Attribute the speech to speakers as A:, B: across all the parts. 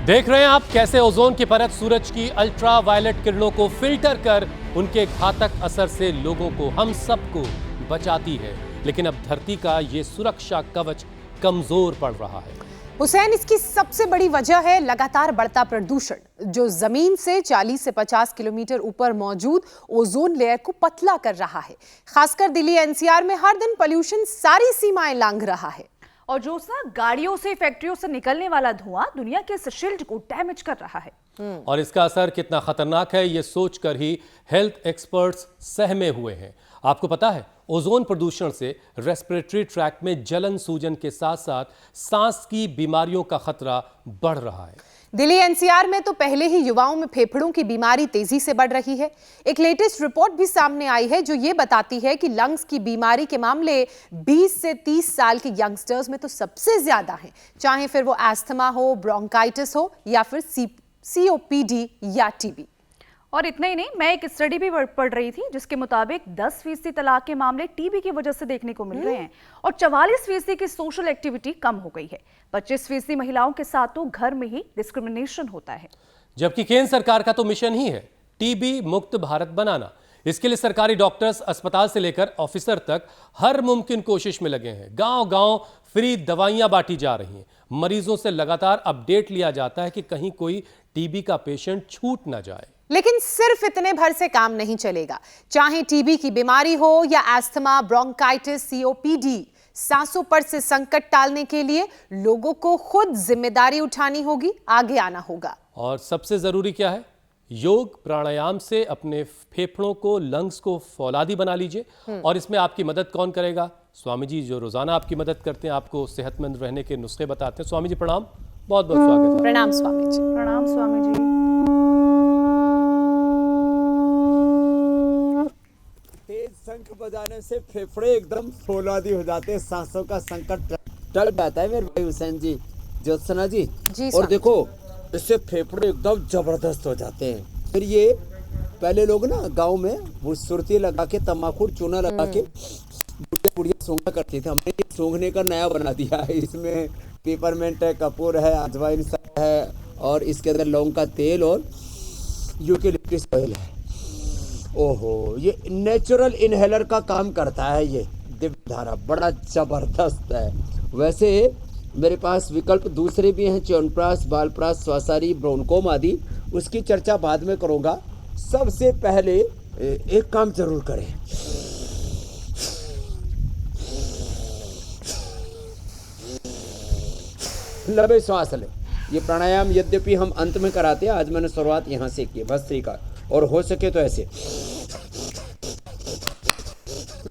A: देख रहे हैं आप कैसे ओजोन की परत सूरज की अल्ट्रा वायलेट किरणों को फिल्टर कर उनके घातक असर से लोगों को, हम सबको बचाती है। लेकिन अब धरती का ये सुरक्षा कवच कमजोर पड़ रहा है।
B: हुसैन, इसकी सबसे बड़ी वजह है लगातार बढ़ता प्रदूषण, जो जमीन से 40 से 50 किलोमीटर ऊपर मौजूद ओजोन लेयर को पतला कर रहा है। खासकर दिल्ली एनसीआर में हर दिन पोल्यूशन सारी सीमाएं लांघ रहा है।
C: और ज्योत्सना, गाड़ियों से, फैक्ट्रियों से निकलने वाला धुआं दुनिया के इस शील्ड को डैमेज कर रहा है।
A: और इसका असर कितना खतरनाक है ये सोचकर ही हेल्थ एक्सपर्ट्स सहमे हुए हैं। आपको पता है, ओजोन प्रदूषण से रेस्पिरेटरी ट्रैक्ट में जलन सूजन के साथ साथ सांस की बीमारियों का खतरा बढ़ रहा है।
B: दिल्ली एनसीआर में तो पहले ही युवाओं में फेफड़ों की बीमारी तेजी से बढ़ रही है। एक लेटेस्ट रिपोर्ट भी सामने आई है जो ये बताती है कि लंग्स की बीमारी के मामले 20 से 30 साल के यंगस्टर्स में तो सबसे ज्यादा हैं, चाहे फिर वो एस्थमा हो, ब्रोंकाइटिस हो या फिर सीओपीडी या टीबी।
C: और इतना ही नहीं, मैं एक स्टडी भी पढ़ रही थी जिसके मुताबिक 10% तलाक के मामले टीबी की वजह से देखने को मिल रहे हैं और 44% की सोशल एक्टिविटी कम हो गई है। 25% महिलाओं के साथ तो घर में ही डिस्क्रिमिनेशन होता है।
A: जबकि केंद्र सरकार का तो मिशन ही है टीबी मुक्त भारत बनाना। इसके लिए सरकारी डॉक्टर्स, अस्पताल से लेकर ऑफिसर तक हर मुमकिन कोशिश में लगे हैं। गांव-गांव फ्री दवाइयां बांटी जा रही हैं। मरीजों से लगातार अपडेट लिया जाता है कि कहीं कोई टीबी का पेशेंट छूट ना जाए।
B: लेकिन सिर्फ इतने भर से काम नहीं चलेगा। चाहे टीबी की बीमारी हो या एस्थमा, ब्रोंकाइटिस, सीओपीडी, सांसों पर से संकट टालने के लिए लोगों को खुद जिम्मेदारी उठानी होगी, आगे आना होगा।
A: और सबसे जरूरी क्या है? योग प्राणायाम से अपने फेफड़ों को, लंग्स को फौलादी बना लीजिए। और इसमें आपकी मदद कौन करेगा? स्वामी जी, जो रोजाना आपकी मदद करते हैं, आपको सेहतमंद रहने के नुस्खे बताते हैं। स्वामी जी प्रणाम, बहुत बहुत स्वागत है।
B: प्रणाम स्वामी जी।
C: प्रणाम स्वामी जी।
D: तेज शंख बजाने से फेफड़े एकदम फौलादी हो जाते हैं, सांसों का संकट टल जाता है मेरे भाई हुसैन जी, ज्योत्सना जी। और देखो, इससे फेफड़े एकदम जबरदस्त हो जाते हैं। फिर ये पहले लोग ना गांव में वो सुरती लगा के, तम्बाकू चूना लगा के बुढ़िया सूंघा करते थे। हमने सूंघने का नया बना दिया है। इसमें पेपरमेंट है, कपूर है, अजवाइन है और इसके अंदर लौंग का तेल और यूकेलिप्टस ऑयल है। ओहो, ये नेचुरल इनहेलर का काम करता है। ये दिव्य धारा बड़ा जबरदस्त है। वैसे मेरे पास विकल्प दूसरे भी हैं, च्यवनप्राश, बालप्राश, श्वासारी, ब्रोनकोम आदि। उसकी चर्चा बाद में करूंगा। सबसे पहले एक काम जरूर करें, लंबे श्वास लें। ये प्राणायाम यद्यपि हम अंत में कराते हैं, आज मैंने शुरुआत यहाँ से की, भस्त्रिका, और हो सके तो ऐसे।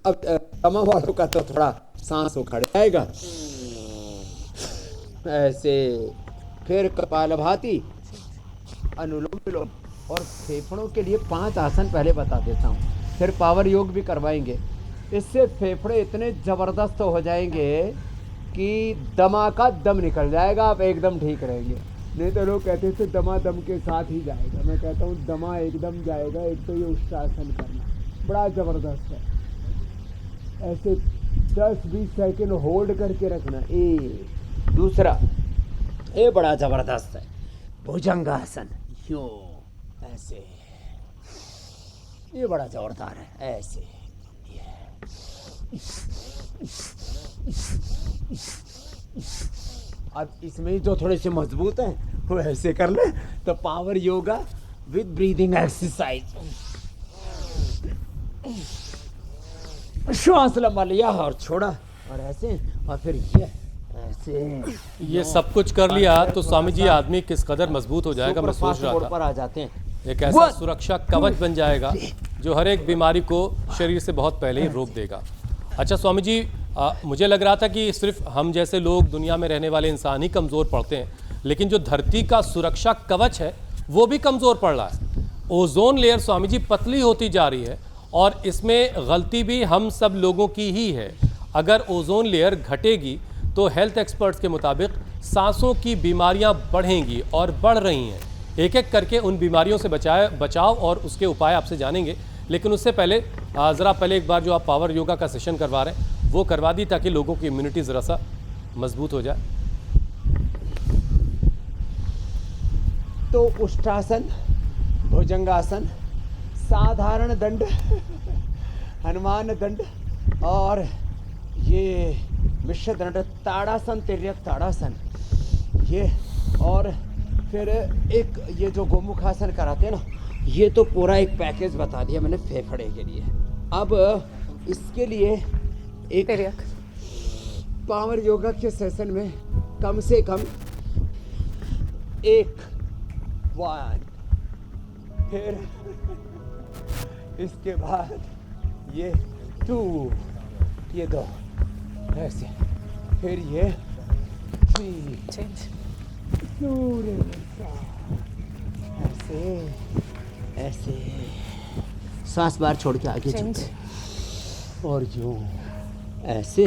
D: अब दमा वालों का तो थोड़ा सांस उखड़ जाएगा, ऐसे। फिर कपालभाति, अनुलोम विलोम। और फेफड़ों के लिए 5 आसन पहले बता देता हूँ, फिर पावर योग भी करवाएंगे। इससे फेफड़े इतने जबरदस्त हो जाएंगे कि दमा का दम निकल जाएगा, आप एकदम ठीक रहेंगे। नहीं तो लोग कहते थे दमा दम के साथ ही जाएगा, मैं कहता हूँ दमा एकदम जाएगा। एक तो ये उष्टासन करना बड़ा जबरदस्त है, ऐसे 10-20 सेकंड होल्ड करके रखना। दूसरा ये बड़ा जबरदस्त है, भुजंगासन, यो ऐसे, ये बड़ा जोरदार है, ऐसे। अब इसमें जो थोड़े से मजबूत हैं वो ऐसे कर ले तो power yoga with breathing exercise. श्वास लंबा लिया और छोड़ा, और ऐसे, और फिर ये ऐसे।
A: ये सब कुछ कर लिया तो स्वामी जी आदमी किस कदर मजबूत हो जाएगा। मैं सोच रहा था
D: पर आ जाते हैं,
A: एक ऐसा सुरक्षा कवच बन जाएगा जो हर एक बीमारी को शरीर से बहुत पहले ही रोक देगा। अच्छा स्वामी जी, मुझे लग रहा था कि सिर्फ हम जैसे लोग, दुनिया में रहने वाले इंसान ही कमज़ोर पड़ते हैं, लेकिन जो धरती का सुरक्षा कवच है वो भी कमज़ोर पड़ रहा है। ओजोन लेयर स्वामी जी पतली होती जा रही है और इसमें गलती भी हम सब लोगों की ही है। अगर ओजोन लेयर घटेगी तो हेल्थ एक्सपर्ट्स के मुताबिक सांसों की बीमारियां बढ़ेंगी और बढ़ रही हैं। एक एक करके उन बीमारियों से बचाव और उसके उपाय आपसे जानेंगे। लेकिन उससे पहले ज़रा पहले एक बार जो आप पावर योगा का सेशन करवा रहे हैं वो करवा दी, ताकि लोगों की इम्यूनिटी ज़रा सा मजबूत हो जाए।
D: तो उष्टासन, भुजंगासन, साधारण दंड, हनुमान दंड और ये मिश्र दंड, ताड़ासन, तिर्यक ताड़ासन, ये और फिर एक ये जो गोमुखासन कराते हैं ना, ये तो पूरा एक पैकेज बता दिया मैंने फेफड़े के लिए। अब इसके लिए एक पावर योगा के सेशन में कम से कम 1 फिर इसके बाद ये 2, ये 2 ऐसे, फिर ये 3 ऐसे ऐसे, सांस बाहर छोड़ के आगे चलते और यूं ऐसे,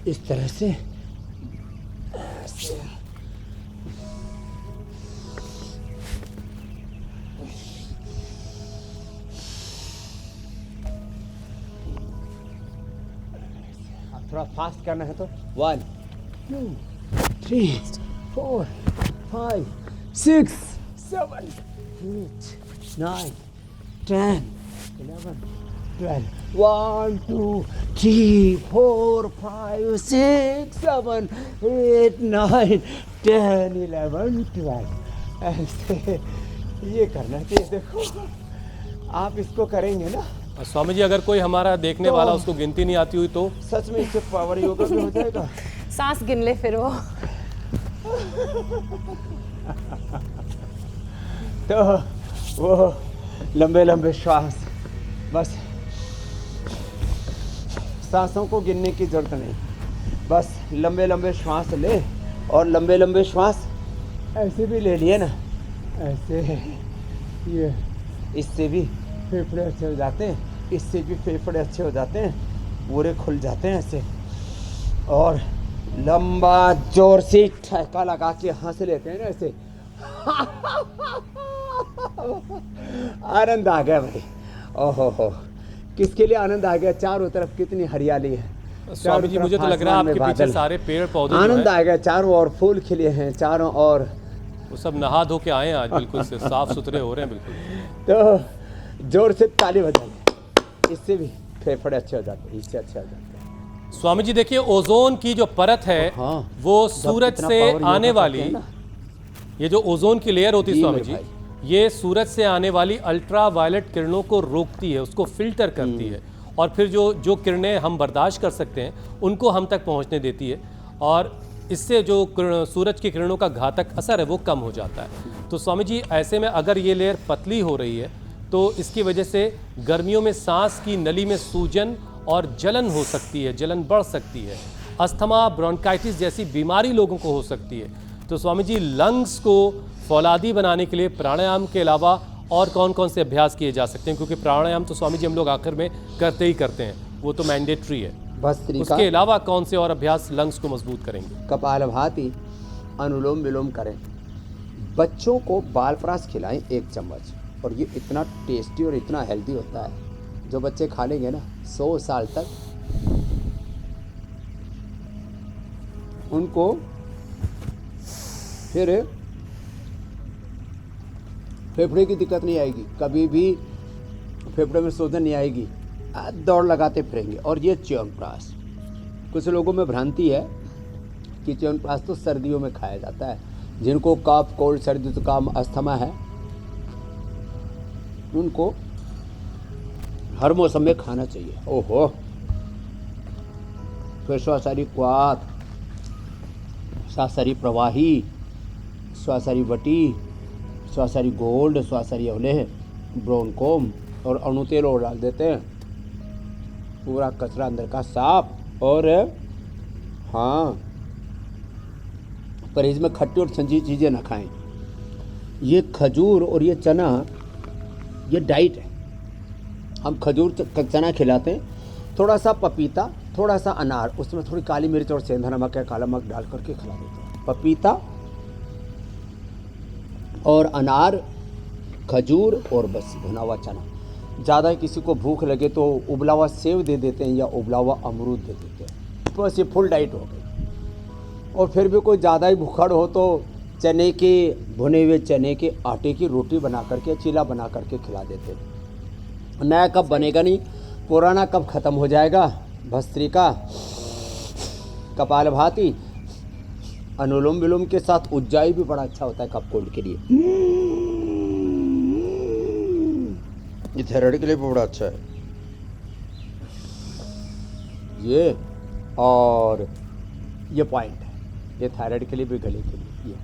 D: इस तरह से ऐसे। अब थोड़ा फास्ट करना है तो 1 2 3 4 5 6 7 8 9 10 11 12 1 2 3 4 5 6 7 8 9 10 11 12 ऐसे ये करना चाहिए। देखो आप इसको करेंगे ना
A: स्वामी जी, अगर कोई हमारा देखने वाला उसको गिनती नहीं आती हुई तो
D: सच में इससे पावर योगा भी हो जाएगा।
B: सांस गिन ले फिर वो।
D: तो वो लंबे लंबे श्वास, बस सांसों को गिनने की जरूरत नहीं, बस लंबे लंबे श्वास ले और लंबे लंबे श्वास ऐसे भी ले लिए ना, ऐसे ये, इससे भी फेफड़े अच्छे हो जाते हैं, इससे भी फेफड़े अच्छे हो जाते हैं, पूरे खुल जाते हैं ऐसे। और लंबा जोर से ठहका लगा के हंस लेते हैं ना ऐसे। आनंद आ गया भाई, ओहो हो, किसके लिए आनंद आ गया। चारों तरफ कितनी हरियाली है
A: स्वामी जी, मुझे तो लग रहा है आपके पीछे सारे पेड़ पौधे
D: आनंद आ गया, चारों ओर फूल खिले हैं चारों ओर।
A: वो सब नहा धो के आए हैं आज, बिल्कुल से साफ सुथरे हो रहे हैं बिल्कुल।
D: तो जोर से ताली बजाइए, इससे भी फेफड़े अच्छे हो जाते हैं, इससे अच्छे हो जाते हैं।
A: स्वामी जी देखिए, ओजोन की जो परत है वो सूरज से आने वाली, ये जो ओजोन की लेयर होती है स्वामी जी, ये सूरज से आने वाली अल्ट्रा वायलेट किरणों को रोकती है, उसको फिल्टर करती है और फिर जो किरणें हम बर्दाश्त कर सकते हैं उनको हम तक पहुंचने देती है और इससे जो सूरज की किरणों का घातक असर है वो कम हो जाता है। तो स्वामी जी ऐसे में अगर ये लेयर पतली हो रही है तो इसकी वजह से गर्मियों में सांस की नली में सूजन और जलन हो सकती है, जलन बढ़ सकती है, अस्थमा, ब्रोंकाइटिस जैसी बीमारी लोगों को हो सकती है। तो स्वामी जी लंग्स को फौलादी बनाने के लिए प्राणायाम के अलावा और कौन कौन से अभ्यास किए जा सकते हैं, क्योंकि प्राणायाम तो स्वामी जी हम लोग आखिर में करते ही करते हैं, वो तो मैंडेटरी है, उसके अलावा कौन से और अभ्यास लंग्स को मजबूत करेंगे?
D: कपालभाति, अनुलोम विलोम करें, बच्चों को बालफ्रास खिलाएं 1 चम्मच, और ये इतना टेस्टी और इतना हेल्दी होता है, जो बच्चे खा लेंगे ना 100 साल तक उनको फिर फेफड़े की दिक्कत नहीं आएगी, कभी भी फेफड़े में सूजन नहीं आएगी, दौड़ लगाते फिरेंगे। और ये च्यवनप्राश, कुछ लोगों में भ्रांति है कि च्यवनप्राश तो सर्दियों में खाया जाता है, जिनको कफ, कोल्ड, सर्दी जुकाम, अस्थमा है उनको हर मौसम में खाना चाहिए। ओहो, फिर स्वासारी क्वाथ, स्वासारी प्रवाही, स्वासारी वटी, स्वासारी गोल्ड, स्वासारी अवलेह, ब्रोनकोम और अणु तेल और डाल देते हैं, पूरा कचरा अंदर का साफ। और हाँ, परहेज में खट्टी और ठंडी चीज़ें ना खाएं। ये खजूर और ये चना, ये डाइट है। हम खजूर चना खिलाते हैं, थोड़ा सा पपीता, थोड़ा सा अनार, उसमें थोड़ी काली मिर्च और सेंधा नमक या काला नमक डाल करके खिला देते हैं। पपीता और अनार, खजूर और बस भुना हुआ चना। ज़्यादा किसी को भूख लगे तो उबला हुआ सेव दे देते हैं या उबला हुआ अमरूद दे देते हैं, बस ये फुल डाइट हो गई। और फिर भी कोई ज़्यादा ही भूखड़ हो तो चने के भुने हुए चने के आटे की रोटी बना करके, चीला बना करके खिला देते। नया कब बनेगा नहीं, पुराना कब ख़त्म हो जाएगा। भस्त्रिका, कपालभाति, अनुलोम विलोम के साथ उज्जाई भी बड़ा अच्छा होता है कफ कोल्ड के लिए। ये थायराइड के लिए भी बड़ा अच्छा है ये। और ये पॉइंट है, ये थायराइड के लिए भी, गले के लिए। ये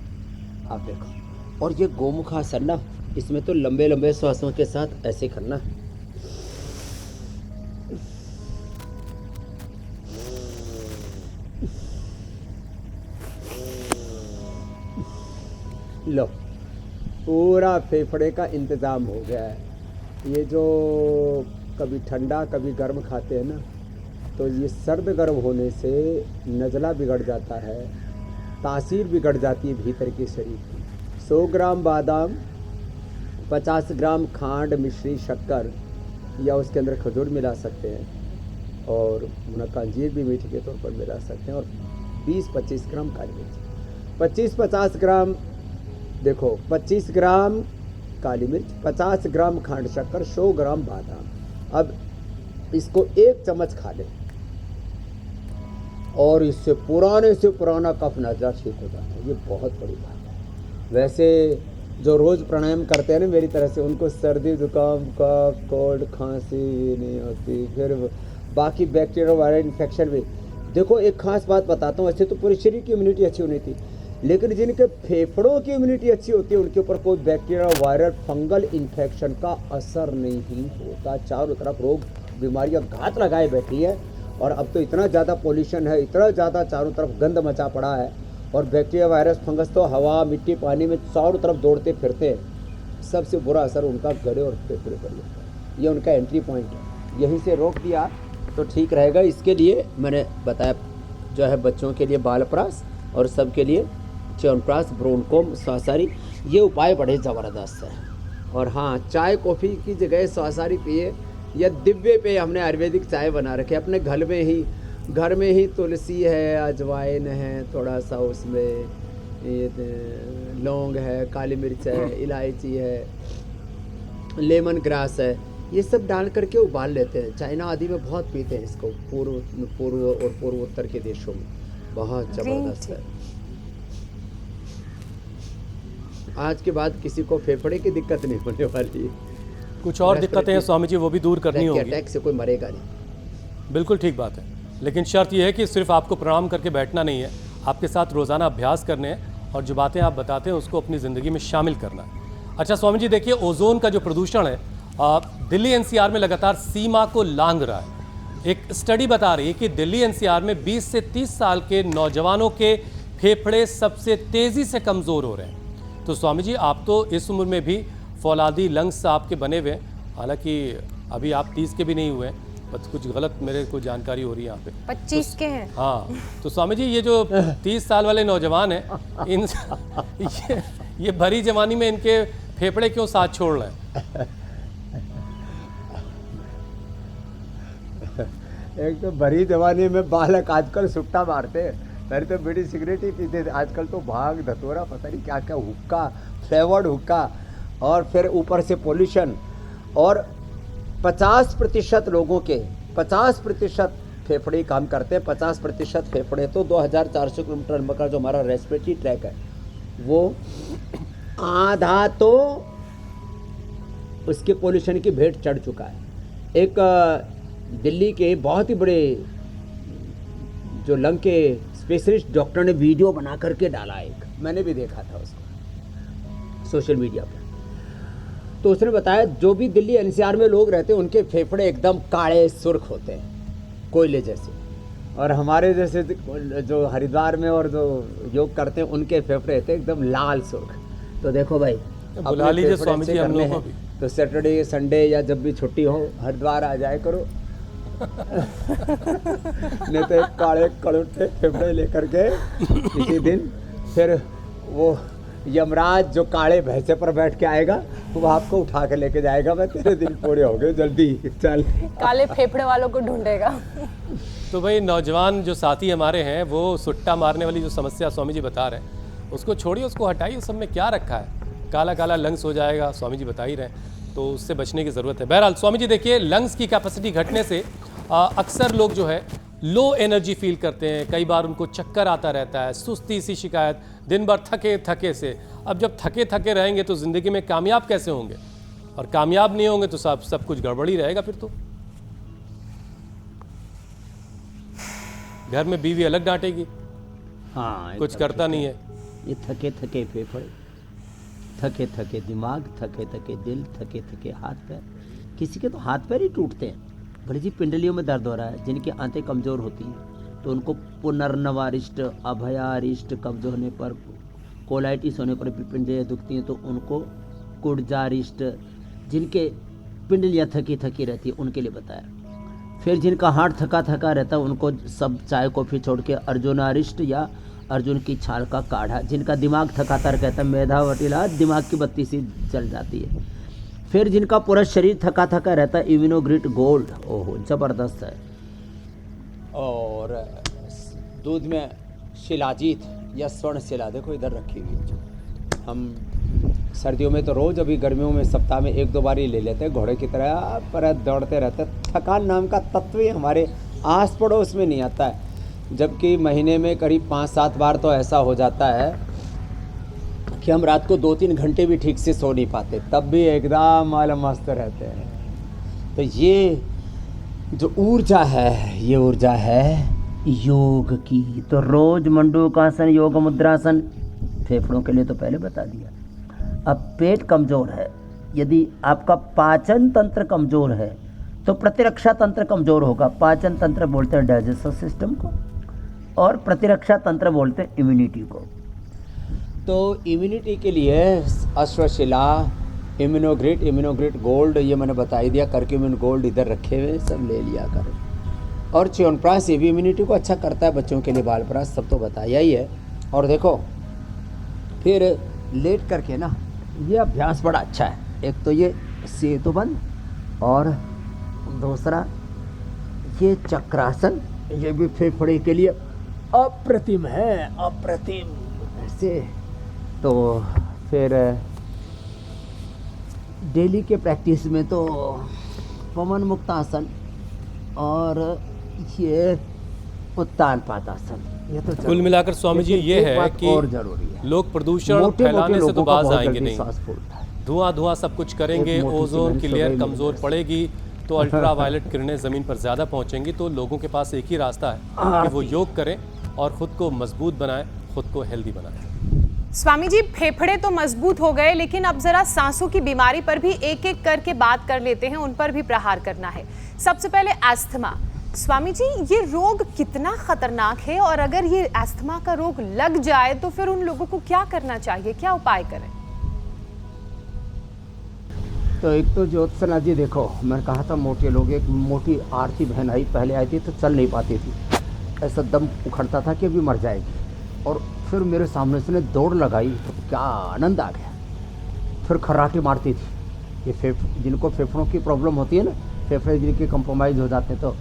D: आप देखो। और ये गोमुख आसन ना, इसमें तो लंबे लंबे श्वासों के साथ ऐसे करना। लो, पूरा फेफड़े का इंतज़ाम हो गया है। ये जो कभी ठंडा कभी गर्म खाते हैं ना, तो ये सर्द गर्म होने से नज़ला बिगड़ जाता है, तासीर बिगड़ जाती है भीतर के शरीर की। 100 ग्राम बादाम, 50 ग्राम खांड, मिश्री, शक्कर या उसके अंदर खजूर मिला सकते हैं, और मुनक्का अंजीर भी मीठे के तौर पर मिला सकते हैं, और 20-25 ग्राम काली मिर्च, 25-50 ग्राम, देखो 25 ग्राम काली मिर्च, 50 ग्राम खांड शक्कर, 100 ग्राम बादाम। अब इसको 1 चम्मच खा लें और इससे पुराने से पुराना कफ नज़ला ठीक हो जाता है। ये बहुत बड़ी बात है। वैसे जो रोज़ प्राणायाम करते हैं ना मेरी तरह से, उनको सर्दी जुकाम कफ कोल्ड खांसी नहीं होती, फिर बाकी बैक्टीरिया वायरल इन्फेक्शन भी। देखो एक खास बात बताता हूँ, ऐसे तो पूरे शरीर की इम्यूनिटी अच्छी होनी थी, लेकिन जिनके फेफड़ों की इम्यूनिटी अच्छी होती है उनके ऊपर कोई बैक्टीरिया वायरल फंगल इन्फेक्शन का असर नहीं होता। चारों तरफ रोग बीमारियां घात लगाए बैठी है। और अब तो इतना ज़्यादा पोल्यूशन है, इतना ज़्यादा चारों तरफ गंद मचा पड़ा है, और बैक्टीरिया वायरस फंगस तो हवा मिट्टी पानी में चारों तरफ दौड़ते फिरते हैं। सबसे बुरा असर उनका गले और फेफड़े पर होता है। ये उनका एंट्री पॉइंट है, यहीं से रोक दिया तो ठीक रहेगा। इसके लिए मैंने बताया जो है बच्चों के लिए बालप्रास और सबके लिए च्यवनप्राश, ब्रोनकोम, स्वासारी, ये उपाय बड़े ज़बरदस्त है। और हाँ, चाय कॉफ़ी की जगह स्वासारी पिए, या दिव्य पे हमने आयुर्वेदिक चाय बना रखे अपने घर में ही तुलसी है, अजवाइन है, थोड़ा सा उसमें ये लौंग है, काली मिर्च है, इलायची है, लेमन ग्रास है, ये सब डाल करके उबाल लेते हैं। चाइना आदि में बहुत पीते हैं इसको, पूर्व और पूर्वोत्तर के देशों में बहुत ज़बरदस्त है। आज के बाद किसी को फेफड़े की दिक्कत नहीं होने वाली है।
A: कुछ और दिक्कतें हैं स्वामी जी, वो भी दूर करनी होगी।
D: अटैक से कोई मरेगा नहीं।
A: बिल्कुल ठीक बात है, लेकिन शर्त यह है कि सिर्फ आपको प्रणाम करके बैठना नहीं है, आपके साथ रोज़ाना अभ्यास करने हैं, और जो बातें आप बताते हैं उसको अपनी ज़िंदगी में शामिल करना है। अच्छा स्वामी जी, देखिए ओजोन का जो प्रदूषण है दिल्ली एनसीआर में लगातार सीमा को लांघ रहा है। एक स्टडी बता रही है कि दिल्ली एनसीआर में 20 से 30 साल के नौजवानों के फेफड़े सबसे तेज़ी से कमज़ोर हो रहे हैं। तो स्वामी जी, आप तो इस उम्र में भी फौलादी लंग्स आपके बने हुए हैं, हालांकि अभी आप 30 के भी नहीं हुए हैं, बस कुछ गलत मेरे को जानकारी हो रही है यहाँ पे।
B: 25 के हैं।
A: हाँ, तो स्वामी जी ये जो 30 साल वाले नौजवान हैं, इन ये भरी जवानी में इनके फेफड़े क्यों साथ छोड़ रहे हैं?
D: एक तो भरी जवानी में बालक आजकल सुट्टा मारते हैं, पहले तो बीड़ी सिगरेट ही पीते थे, आजकल तो भांग धतूरा पता नहीं क्या क्या, हुक्का, फ्लेवर्ड हुक्का, और फिर ऊपर से पोल्यूशन। और 50% लोगों के 50% फेफड़े काम करते हैं। 50% फेफड़े तो 2400 किलोमीटर लंबा का जो हमारा रेस्पिरेटरी ट्रैक है, वो आधा तो उसके पोल्यूशन की भेंट चढ़ चुका है। एक दिल्ली के बहुत ही बड़े जो लंग के स्पेशलिस्ट डॉक्टर ने वीडियो बना करके डाला, एक मैंने भी देखा था उसको सोशल मीडिया पर। तो उसने बताया जो भी दिल्ली एनसीआर में लोग रहते हैं उनके फेफड़े एकदम काले सुर्ख होते हैं, कोयले जैसे, और हमारे जैसे जो हरिद्वार में और जो योग करते हैं उनके फेफड़े रहते हैं एकदम लाल सुर्ख। तो देखो भाई,
A: बुला लीजिए स्वामी जी हम लोगों को भी।
D: तो सैटरडे संडे या जब भी छुट्टी हो हरिद्वार आ जाए करो। नहीं तो काले कड़ुटे फेफड़े लेकर के किसी दिन फिर वो यमराज जो काले भैंसे पर बैठ के आएगा वो आपको उठा के लेके जाएगा, मैं तेरे दिन पूरे हो गए, जल्दी चल।
B: काले फेफड़े वालों को ढूंढेगा।
A: तो भाई नौजवान जो साथी हमारे हैं वो सुट्टा मारने वाली जो समस्या स्वामी जी बता रहे हैं, उसको छोड़िए, उसको हटाइए, उस सब में क्या रखा है? काला काला लंग्स हो जाएगा, स्वामी जी बता ही रहे हैं, तो उससे बचने की ज़रूरत है। बहरहाल स्वामी जी देखिए, लंग्स की कैपेसिटी घटने से अक्सर लोग जो है लो एनर्जी फील करते हैं, कई बार उनको चक्कर आता रहता है, सुस्ती सी शिकायत, दिन भर थके थके से। अब जब थके थके रहेंगे तो ज़िंदगी में कामयाब कैसे होंगे? और कामयाब नहीं होंगे तो सब कुछ गड़बड़ ही रहेगा फिर तो। घर में बीवी अलग डांटेगी,
E: हाँ
A: कुछ करता नहीं है।
E: ये थके थके फेफड़े, थके थके दिमाग, थके थके दिल, थके थके हाथ पैर। किसी के तो हाथ पैर ही टूटते हैं। भले जी पिंडलियों में दर्द हो रहा है, जिनकी आंतें कमज़ोर होती हैं तो उनको पुनर्नवारिष्ट, अभयारिष्ट, कब्ज होने पर, कोलाइटिस होने पर भी पिंडलियाँ दुखती हैं तो उनको कुड़जारिष्ट, जिनके पिंडलियाँ थकी थकी रहती है उनके लिए बताया। फिर जिनका हार्ट थका थका रहता है उनको सब चाय कॉफ़ी छोड़ के अर्जुनारिष्ट या अर्जुन की छाल का काढ़ा। जिनका दिमाग थकाता रहता है, मेधावटीला, दिमाग की बत्ती सी जल जाती है। फिर जिनका पूरा शरीर थका थका रहता है, इम्यूनोग्रिट गोल्ड, ओहो ज़बरदस्त है।
D: और दूध में शिलाजीत या स्वर्ण शिला देखो इधर रखी हुई। हम सर्दियों में तो रोज़, अभी गर्मियों में सप्ताह में 1-2 बार ही ले लेते हैं, घोड़े की तरह पर दौड़ते रहते हैं। थकान नाम का तत्व ही हमारे आस पड़ोस में नहीं आता है। जबकि महीने में करीब 5-7 बार तो ऐसा हो जाता है कि हम रात को 2-3 घंटे भी ठीक से सो नहीं पाते, तब भी एकदम माल मस्त रहते हैं। तो ये जो ऊर्जा है, ये ऊर्जा है
E: योग की। तो रोज मंडूकासन, योग मुद्रासन फेफड़ों के लिए तो पहले बता दिया। अब पेट कमज़ोर है, यदि आपका पाचन तंत्र कमज़ोर है तो प्रतिरक्षा तंत्र कमज़ोर होगा। पाचन तंत्र बोलते हैं डाइजेस्टिव सिस्टम को, और प्रतिरक्षा तंत्र बोलते हैं इम्यूनिटी को।
D: तो इम्यूनिटी के लिए अश्वशिला, इम्यूनोग्रिट गोल्ड, ये मैंने बता ही दिया। करक्यूमिन गोल्ड इधर रखे हुए, सब ले लिया करो। और च्यवनप्राश, ये भी इम्यूनिटी को अच्छा करता है, बच्चों के लिए बालप्राश, सब तो बताया ही है। और देखो फिर लेट करके ना, ये अभ्यास बड़ा अच्छा है। एक तो ये सेतुबंद, और दूसरा ये चक्रासन, ये भी फेफड़े के लिए अप्रतिम है, अप्रतिम से। तो फिर डेली के प्रैक्टिस में तो पवन मुक्तासन और ये उत्तान पादासन, ये तो
A: कुल मिलाकर स्वामी जी ये है कि
D: और जरूरी है।
A: लोग प्रदूषण फैलाने से तो बाज आएंगे नहीं,
D: सांस फूलता है।
A: धुआं सब कुछ करेंगे,
D: एक मोटी सी
A: ओजोन की
D: मैंने
A: लेयर
D: सुबह
A: कमज़ोर
D: ली।
A: पड़ेगी तो अल्ट्रावायलेट किरणें ज़मीन पर ज़्यादा पहुंचेंगी। तो लोगों के पास एक ही रास्ता है कि वो योग करें और ख़ुद को मजबूत बनाएं, ख़ुद को हेल्दी बनाएं।
B: स्वामी जी, फेफड़े तो मजबूत हो गए, लेकिन अब जरा सांसों की बीमारी पर भी एक एक करके बात कर लेते हैं, उन पर भी प्रहार करना है। सबसे पहले अस्थमा। स्वामी जी, ये रोग कितना खतरनाक है, और अगर ये अस्थमा का रोग लग जाए तो फिर उन लोगों को क्या करना चाहिए, क्या उपाय करें?
D: तो एक तो ज्योत्सना जी देखो, मैंने कहा था मोटे लोग, एक मोटी आरती बहन आई, पहले आई थी तो चल नहीं पाती थी, ऐसा दम उखड़ता था कि अभी मर जाएगी। और फिर मेरे सामने से ने दौड़ लगाई तो क्या आनंद आ गया। फिर खर्राटे मारती थी। ये जिनको फेफड़ों की प्रॉब्लम होती है ना, फेफड़े जिनके कंप्रोमाइज हो जाते हैं, तो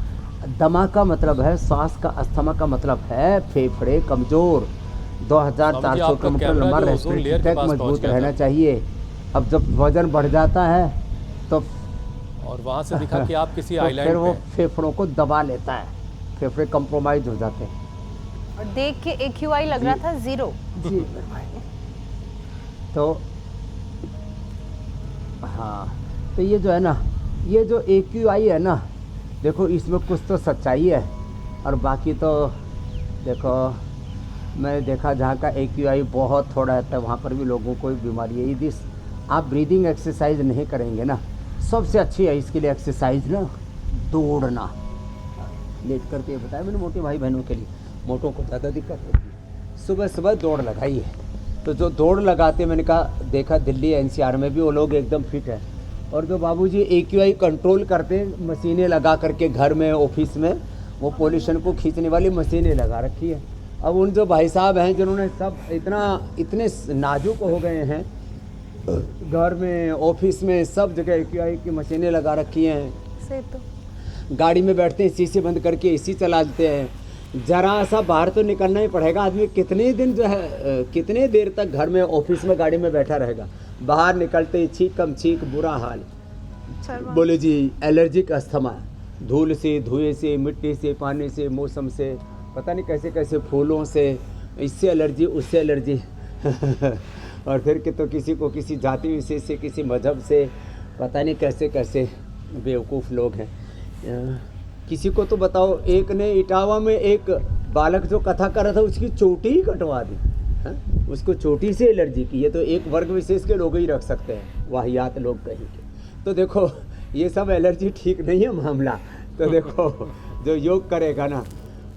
D: दमा का मतलब है श्वास का, अस्थमा का मतलब है फेफड़े कमज़ोर। 2400 किलोमीटर लंबा रेस्पिरेटरी ट्रैक मजबूत रहना चाहिए। अब जब वजन बढ़ जाता है तो
A: और वहाँ से दिखा कि आप किसी
D: तो
A: आइलैंड
D: फिर वो
A: पे
D: फेफड़ों को दबा लेता है, फेफड़े कंप्रोमाइज हो जाते हैं।
B: और देख के AQI लग रहा था 0।
D: जी मेरे भाई। तो हाँ, तो ये जो है ना, ये जो AQI है ना, देखो इसमें कुछ तो सच्चाई है, और बाकी तो देखो मैंने देखा जहाँ का AQI बहुत थोड़ा रहता है वहाँ पर भी लोगों को बीमारी है। यदि आप ब्रीदिंग एक्सरसाइज नहीं करेंगे ना, सबसे अच्छी है इसके लिए एक्सरसाइज ना, दौड़ना। लेट करके बताया मैंने मोटे भाई बहनों के लिए, मोटों को ज़्यादा दिक्कत होती है, सुबह सुबह दौड़ लगाई है। तो जो दौड़ लगाते, मैंने कहा देखा दिल्ली NCR में भी वो लोग एकदम फिट है। और जो बाबूजी AQI कंट्रोल करते हैं, मशीनें लगा करके घर में, ऑफिस में, वो पोल्यूशन को खींचने वाली मशीनें लगा रखी है। अब उन जो भाई साहब हैं जिन्होंने सब इतने नाजुक हो गए हैं, घर में, ऑफिस में, सब जगह AQI की मशीनें लगा रखी हैं।
B: से तो
D: गाड़ी में बैठते हैं शीशे बंद करके AC चला लेते हैं, जरा सा बाहर तो निकलना ही पड़ेगा। आदमी कितने दिन जो है कितने देर तक घर में ऑफिस में गाड़ी में बैठा रहेगा, बाहर निकलते ही छींक कम छींक बुरा हाल। बोले जी एलर्जिक अस्थमा, धूल से, धुएं से, मिट्टी से, पानी से, मौसम से, पता नहीं कैसे कैसे फूलों से, इससे एलर्जी उससे एलर्जी और फिर कि तो किसी को किसी जाति विशेष से, किसी मजहब से, पता नहीं कैसे कैसे बेवकूफ़ लोग हैं। किसी को तो बताओ, एक ने इटावा में एक बालक जो कथा कर रहा था उसकी चोटी ही कटवा दी। हाँ? उसको चोटी से एलर्जी की। ये तो एक वर्ग विशेष के लोग ही रख सकते हैं, वाहियात लोग कहीं के। तो देखो ये सब एलर्जी ठीक नहीं है मामला। तो देखो जो योग करेगा ना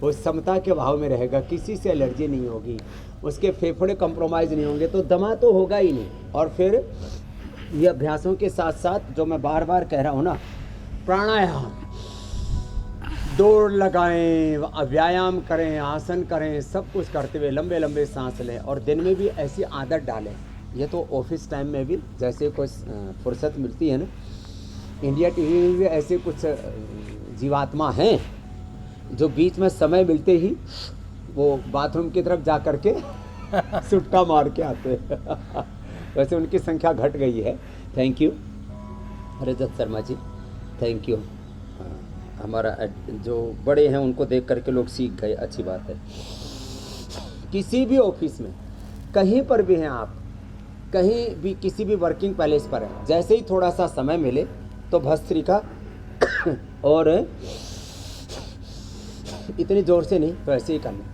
D: वो समता के भाव में रहेगा, किसी से एलर्जी नहीं होगी, उसके फेफड़े कंप्रोमाइज़ नहीं होंगे, तो दमा तो होगा ही नहीं। और फिर ये अभ्यासों के साथ साथ जो मैं बार बार कह रहा हूँ ना, प्राणायाम, दौड़ लगाएं, व्यायाम करें, आसन करें, सब कुछ करते हुए लंबे लंबे सांस लें और दिन में भी ऐसी आदत डालें। ये तो ऑफिस टाइम में भी जैसे कुछ फुर्सत मिलती है ना, इंडिया टीवी में भी ऐसे कुछ जीवात्मा हैं जो बीच में समय मिलते ही वो बाथरूम की तरफ जा कर के सुट्टा मार के आते हैं। वैसे उनकी संख्या घट गई है। Thank you Rajat Sharma ji, thank you. हमारा जो बड़े हैं उनको देख करके लोग सीख गए, अच्छी बात है। किसी भी ऑफिस में कहीं पर भी हैं आप, कहीं भी किसी भी वर्किंग पैलेस पर हैं, जैसे ही थोड़ा सा समय मिले तो भस्त्रिका और इतनी जोर से नहीं तो ऐसे ही करना।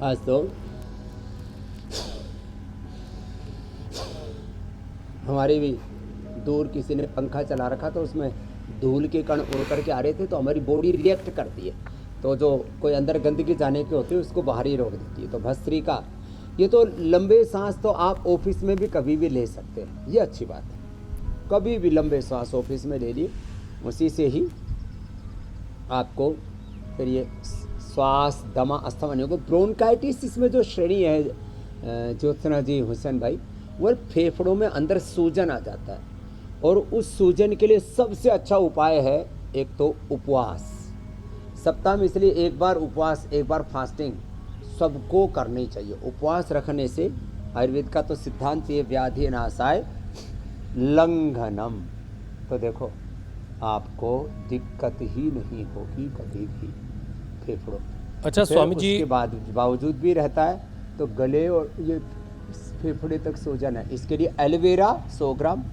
D: आज तो हमारी भी दूर किसी ने पंखा चला रखा तो उसमें धूल के कण उड़ करके आ रहे थे, तो हमारी बॉडी रिएक्ट करती है, तो जो कोई अंदर गंदगी जाने की होती है उसको बाहर ही रोक देती है। तो भस्त्रिका, ये तो लंबे सांस तो आप ऑफिस में भी कभी भी ले सकते हैं, ये अच्छी बात है। कभी भी लंबे सांस ऑफिस में ले लिए, उसी से ही आपको फिर ये श्वास दमा अस्थमा नहीं होगा। ब्रोंकाइटिस इसमें जो श्रेणी है ज्योत्सना जी, हुसैन भाई, वो फेफड़ों में अंदर सूजन आ जाता है, और उस सूजन के लिए सबसे अच्छा उपाय है एक तो उपवास। सप्ताह में इसलिए एक बार उपवास, एक बार फास्टिंग सबको करनी चाहिए। उपवास रखने से आयुर्वेद का तो सिद्धांत ये व्याधि नाशाय लंघनम, तो देखो आपको दिक्कत ही नहीं होगी कभी भी फेफड़ों।
A: अच्छा स्वामी जी,
D: उसके बावजूद भी रहता है तो गले और ये फेफड़े तक सूजन है, इसके लिए एलोवेरा 100 ग्राम,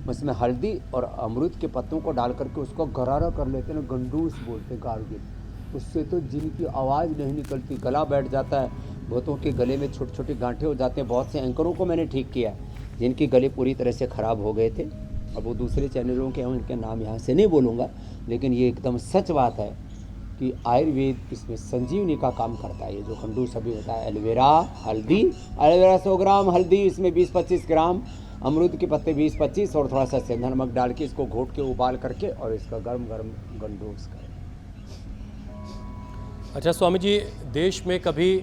D: उसमें हल्दी और अमरूद के पत्तों को डाल करके उसको गरारा कर लेते हैं, गंडूस बोलते हैं गार्गिल। उससे तो जिनकी आवाज़ नहीं निकलती, गला बैठ जाता है, बहुतों के गले में छोटे छोटे गांठे हो जाते हैं। बहुत से एंकरों को मैंने ठीक किया जिनके गले पूरी तरह से ख़राब हो गए थे। अब वो दूसरे चैनलों के हैं, उनके नाम यहाँ से नहीं बोलूँगा, लेकिन ये एकदम सच बात है कि आयुर्वेद इसमें संजीवनी का काम करता है। ये जो खंडूस अभी होता है, एलोवेरा, हल्दी, एलोवेरा 100 ग्राम, हल्दी इसमें 20-25 ग्राम, अमरूद के पत्ते 20-25 और थोड़ा सा सेंधा नमक डाल के इसको घोट के उबाल करके और इसका गर्म गर्म गंडूस करें।
A: अच्छा स्वामी जी, देश में कभी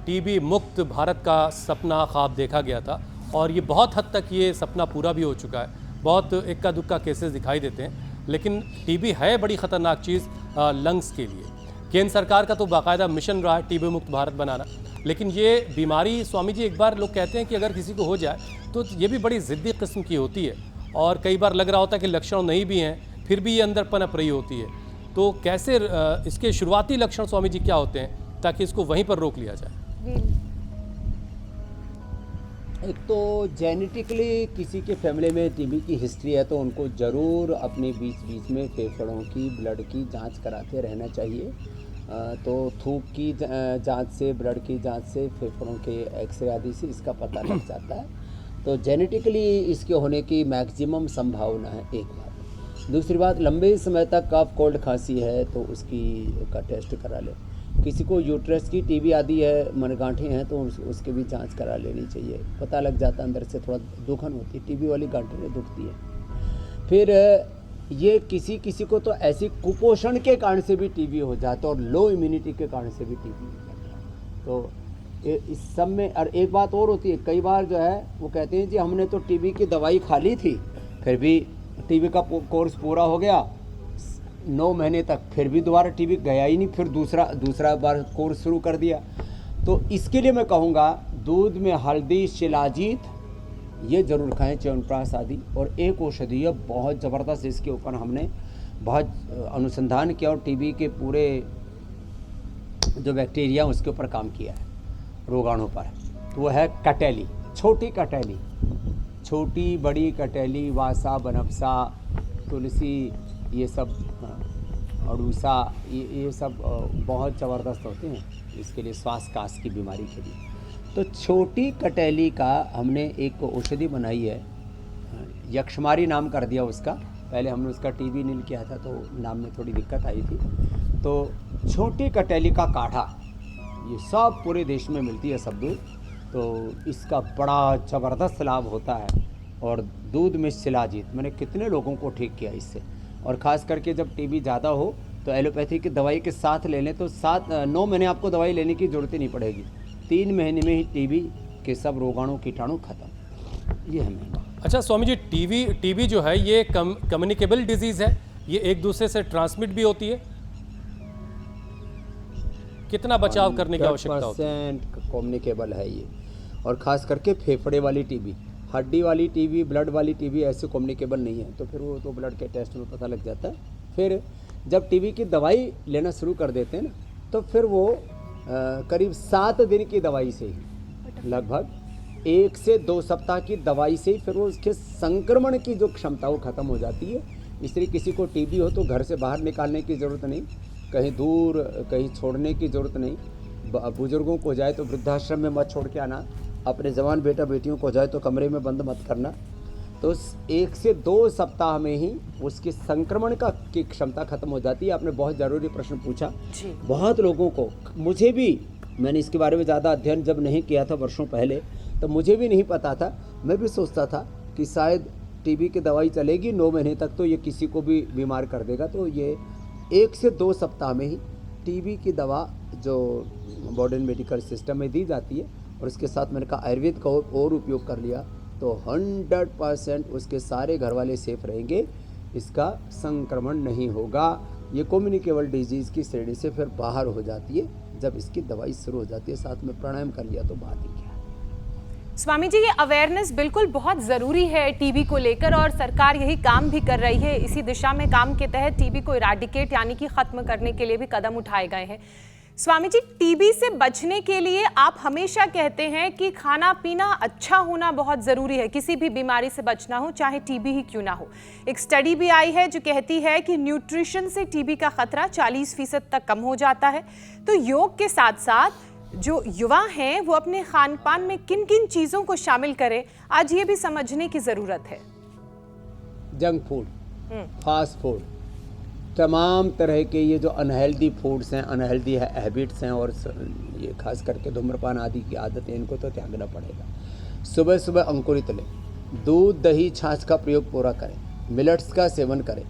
A: टीबी मुक्त भारत का सपना ख्वाब देखा गया था और ये बहुत हद तक ये सपना पूरा भी हो चुका है। बहुत इक्का दुक्का केसेस दिखाई देते हैं, लेकिन टीबी है बड़ी ख़तरनाक चीज़ लंग्स के लिए। केंद्र सरकार का तो बाकायदा मिशन रहा है टीबी मुक्त भारत बनाना, लेकिन ये बीमारी स्वामी जी, एक बार लोग कहते हैं कि अगर किसी को हो जाए तो ये भी बड़ी ज़िद्दी किस्म की होती है, और कई बार लग रहा होता है कि लक्षण नहीं भी हैं फिर भी ये अंदर पनप रही होती है। तो कैसे इसके शुरुआती लक्षण स्वामी जी क्या होते हैं ताकि इसको वहीं पर रोक लिया जाए?
D: एक तो जेनेटिकली किसी के फैमिली में टीबी की हिस्ट्री है तो उनको ज़रूर अपने बीच में फेफड़ों की, ब्लड की जांच कराते रहना चाहिए। तो थूक की जांच से, ब्लड की जांच से, फेफड़ों के एक्सरे आदि से इसका पता लग जाता है। तो जेनेटिकली इसके होने की मैक्सिमम संभावना है, एक बात। दूसरी बात, लंबे समय तक कफ कोल्ड खांसी है तो उसकी का टेस्ट करा ले। किसी को यूट्रस की टीबी आदि है, मनगांठें हैं तो उसके भी जांच करा लेनी चाहिए, पता लग जाता है। अंदर से थोड़ा दुखन होती है, टीबी वाली गांठें में दुखती है। फिर ये किसी को तो ऐसी कुपोषण के कारण से भी टीबी हो जाता है और लो इम्यूनिटी के कारण से भी टीबी हो जाता है। तो इस सब में, और एक बात और होती है, कई बार जो है वो कहते हैं जी हमने तो टीबी की दवाई खा ली थी फिर भी टीबी का कोर्स पूरा हो गया 9 महीने तक, फिर भी दोबारा टीबी गया ही नहीं, फिर दूसरा बार कोर्स शुरू कर दिया। तो इसके लिए मैं कहूँगा दूध में हल्दी, शिलाजीत ये ज़रूर खाएं, च्यवनप्राश आदि। और एक औषधि है बहुत ज़बरदस्त, इसके ऊपर हमने बहुत अनुसंधान किया और टीबी के पूरे जो बैक्टीरिया उसके ऊपर काम किया है, रोगाणु पर। तो वो है कटेली, छोटी कटेली, छोटी बड़ी कटेली, वासा, बनफसा, तुलसी, ये सब अड़ूसा, ये सब बहुत ज़बरदस्त होते हैं इसके लिए, श्वास कास की बीमारी के लिए। तो छोटी कटेली का हमने एक औषधि बनाई है, यक्षमारी नाम कर दिया उसका। पहले हमने उसका टीबी नील किया था तो नाम में थोड़ी दिक्कत आई थी। तो छोटी कटेली का काढ़ा, ये सब पूरे देश में मिलती है सब दूध। तो इसका बड़ा ज़बरदस्त लाभ होता है। और दूध में शिलाजीत, मैंने कितने लोगों को ठीक किया इससे। और ख़ास करके जब टीबी ज़्यादा हो तो एलोपैथी की दवाई के साथ ले लें तो 9 महीने आपको दवाई लेने की ज़रूरत ही नहीं पड़ेगी। 3 महीने में ही टीबी के सब रोगाणु कीटाणु खत्म। ये है।
A: अच्छा स्वामी जी, टीबी जो है ये कम्युनिकेबल डिजीज़ है, ये एक दूसरे से ट्रांसमिट भी होती है, कितना बचाव करने की आवश्यकता होती है?
D: 100% कम्युनिकेबल है ये। और ख़ास करके फेफड़े वाली टीबी, हड्डी वाली टीबी, ब्लड वाली टीबी ऐसे कम्युनिकेबल नहीं है। तो फिर वो तो ब्लड के टेस्ट में पता लग जाता है। फिर जब टीबी की दवाई लेना शुरू कर देते हैं ना, तो फिर वो करीब 7 दिन की दवाई से ही, लगभग 1 से 2 सप्ताह की दवाई से ही फिर वो उसके संक्रमण की जो क्षमता वो ख़त्म हो जाती है। इसलिए किसी को टीबी हो तो घर से बाहर निकालने की ज़रूरत नहीं, कहीं दूर कहीं छोड़ने की ज़रूरत नहीं। बुज़ुर्गों को जाए तो वृद्धाश्रम में मत छोड़ के आना, अपने जवान बेटा बेटियों को जाए तो कमरे में बंद मत करना। तो 1 से 2 सप्ताह में ही उसकी संक्रमण की क्षमता खत्म हो जाती है। आपने बहुत ज़रूरी प्रश्न पूछा। बहुत लोगों को, मुझे भी, मैंने इसके बारे में ज़्यादा अध्ययन जब नहीं किया था वर्षों पहले, तो मुझे भी नहीं पता था। मैं भी सोचता था कि शायद टीबी की दवाई चलेगी 9 महीने तक तो ये किसी को भी बीमार कर देगा। तो ये 1 से 2 सप्ताह में ही टीबी की दवा जो मॉडर्न मेडिकल सिस्टम में दी जाती है, और इसके साथ मैंने कहा आयुर्वेद का और उपयोग कर लिया तो 100% उसके सारे घर वाले सेफ रहेंगे, इसका संक्रमण नहीं होगा। ये कम्युनिकेबल डिजीज़ की श्रेणी से फिर बाहर हो जाती है जब इसकी दवाई शुरू हो जाती है। साथ में प्राणायाम कर लिया तो बात ही क्या है।
B: स्वामी जी, ये अवेयरनेस बिल्कुल बहुत ज़रूरी है टीबी को लेकर, और सरकार यही काम भी कर रही है। इसी दिशा में काम के तहत टीबी को इराडिकेट यानी कि ख़त्म करने के लिए भी कदम उठाए गए हैं। स्वामी जी, टीबी से बचने के लिए आप हमेशा कहते हैं कि खाना पीना अच्छा होना बहुत ज़रूरी है। किसी भी बीमारी से बचना हो, चाहे टीबी ही क्यों ना हो। एक स्टडी भी आई है जो कहती है कि न्यूट्रिशन से टीबी का खतरा 40% तक कम हो जाता है। तो योग के साथ साथ जो युवा हैं वो अपने खान पान में किन किन चीज़ों को शामिल करें, आज ये भी समझने की ज़रूरत है।
D: जंक फूड, फास्ट फूड, तमाम तरह के ये जो अनहेल्दी फूड्स हैं, अनहेल्दी हैबिट्स हैं, और ये खास करके धूम्रपान आदि की आदत है, इनको तो त्यागना पड़ेगा। सुबह सुबह अंकुरित लें, दूध दही छाछ का प्रयोग पूरा करें, मिलेट्स का सेवन करें,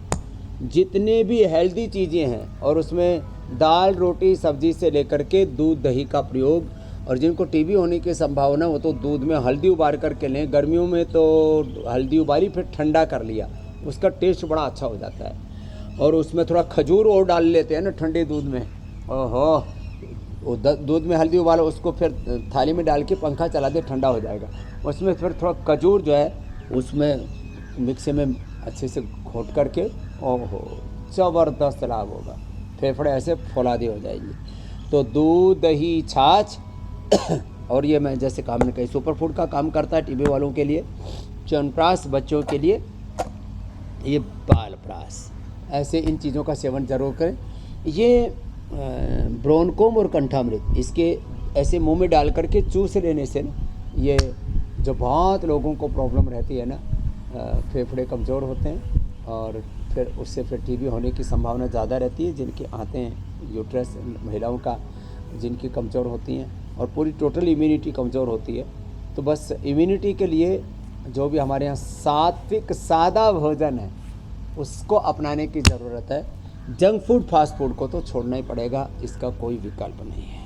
D: जितने भी हेल्दी चीज़ें हैं, और उसमें दाल रोटी सब्जी से लेकर के दूध दही का प्रयोग। और जिनको टीबी होने की संभावना हो तो दूध में हल्दी उबाल करके लें। गर्मियों में तो हल्दी उबाली फिर ठंडा कर लिया, उसका टेस्ट बड़ा अच्छा हो जाता है। और उसमें थोड़ा खजूर और डाल लेते हैं ना ठंडे दूध में, ओहो, वो दूध में हल्दी उबालो, उसको फिर थाली में डाल के पंखा चला दे, ठंडा हो जाएगा। उसमें फिर थोड़ा खजूर जो है उसमें मिक्सी में अच्छे से घोट करके, ओहो, ज़बरदस्त लाभ होगा, फेफड़े ऐसे फौलादी हो जाएगी। तो दूध दही छाछ और ये मैं जैसे कहा, मैंने कही सुपर फूड का काम करता है टीबी वालों के लिए। च्यवनप्राश बच्चों के लिए, ये बालप्राश, ऐसे इन चीज़ों का सेवन जरूर करें। ये ब्रोनकोम और कंठामृत, इसके ऐसे मुंह में डाल करके चूस लेने से ना, ये जो बहुत लोगों को प्रॉब्लम रहती है ना, फेफड़े कमज़ोर होते हैं और फिर उससे फिर टीबी होने की संभावना ज़्यादा रहती है। जिनकी आंतें, यूट्रस महिलाओं का जिनकी कमज़ोर होती हैं, और पूरी टोटल इम्यूनिटी कमज़ोर होती है। तो बस इम्यूनिटी के लिए जो भी हमारे यहाँ सात्विक सादा भोजन है उसको अपनाने की ज़रूरत है। जंक फूड फास्ट फूड को तो छोड़ना ही पड़ेगा, इसका कोई विकल्प नहीं है।